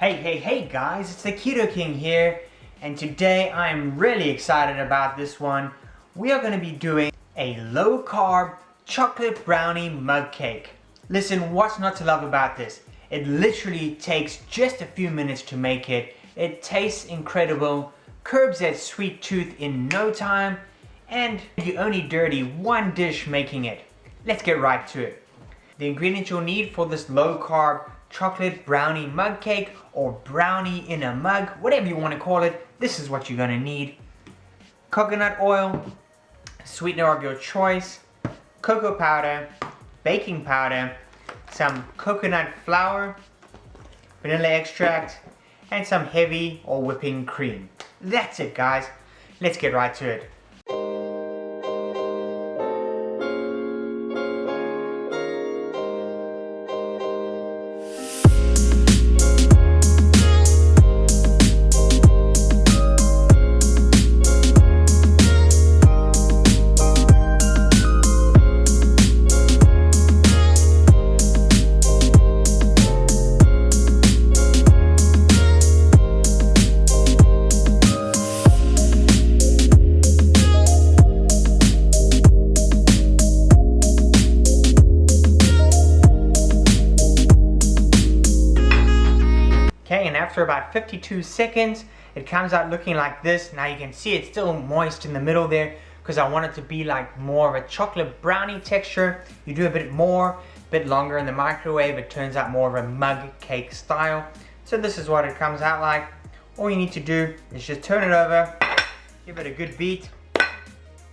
Hey guys, it's the Keto King here, and today I'm really excited about this one. We are going to be doing a low-carb chocolate brownie mug cake. Listen, what's not to love about this? It literally takes just a few minutes to make it. It tastes incredible, curbs that sweet tooth in no time, and you only dirty one dish making it. Let's get right to it. The ingredients you'll need for this low-carb chocolate brownie mug cake, or brownie in a mug, whatever you want to call it, this is what you're going to need. Coconut oil, sweetener of your choice, cocoa powder, baking powder, some coconut flour, vanilla extract, and some heavy or whipping cream. That's it, guys. Let's get right to it. Okay, and after about 52 seconds, it comes out looking like this. Now you can see it's still moist in the middle there because I want it to be like more of a chocolate brownie texture. You do a bit more, a bit longer in the microwave, it turns out more of a mug cake style. So this is what it comes out like. All you need to do is just turn it over, give it a good beat,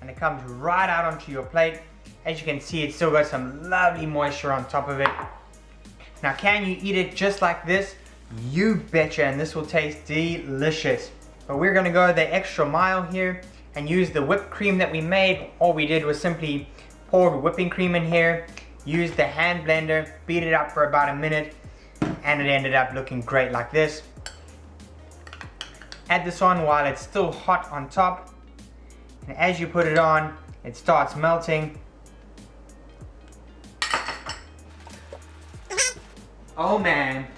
and it comes right out onto your plate. As you can see, it's still got some lovely moisture on top of it. Now, can you eat it just like this? You betcha, and this will taste delicious. But we're gonna go the extra mile here and use the whipped cream that we made. All we did was simply pour whipping cream in here, use the hand blender, beat it up for about a minute, and it ended up looking great like this. Add this on while it's still hot on top, and as you put it on, it starts melting. Oh man,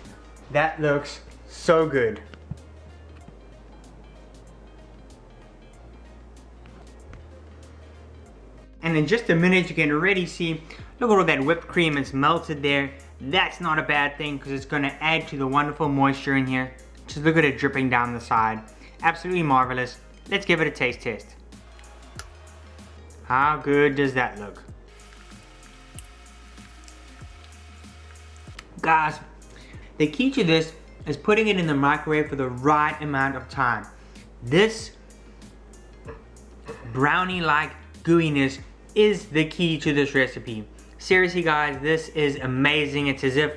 that looks so good. And in just a minute you can already see, look at all that whipped cream is melted there. That's not a bad thing because it's going to add to the wonderful moisture in here. Just look at it dripping down the side. Absolutely marvelous. Let's give it a taste test. How good does that look? Guys, the key to this is putting it in the microwave for the right amount of time. This brownie-like gooiness is the key to this recipe. Seriously guys, this is amazing. It's as if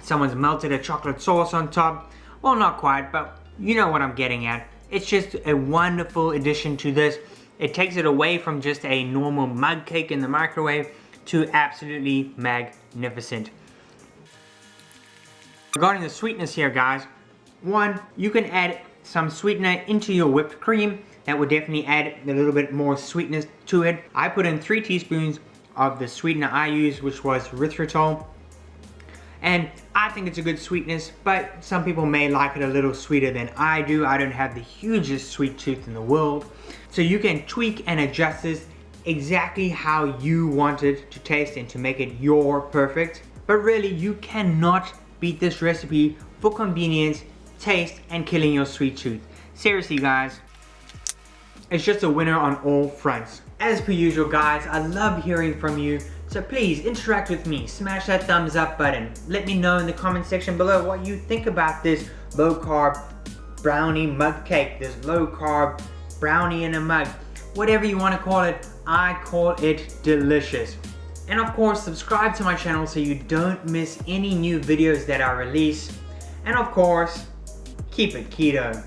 someone's melted a chocolate sauce on top. Well, not quite, but you know what I'm getting at. It's just a wonderful addition to this. It takes it away from just a normal mug cake in the microwave to absolutely magnificent. Regarding the sweetness here, guys, one, you can add some sweetener into your whipped cream. That would definitely add a little bit more sweetness to it. I put in 3 teaspoons of the sweetener I use, which was erythritol. And I think it's a good sweetness, but some people may like it a little sweeter than I do. I don't have the hugest sweet tooth in the world. So you can tweak and adjust this exactly how you want it to taste and to make it your perfect. But really, you cannot beat this recipe for convenience, taste, and killing your sweet tooth. Seriously guys, it's just a winner on all fronts. As per usual guys, I love hearing from you, so please interact with me, smash that thumbs up button, let me know in the comment section below what you think about this low carb brownie mug cake, this low carb brownie in a mug, whatever you want to call it. I call it delicious. And of course, subscribe to my channel so you don't miss any new videos that I release. And of course, keep it keto.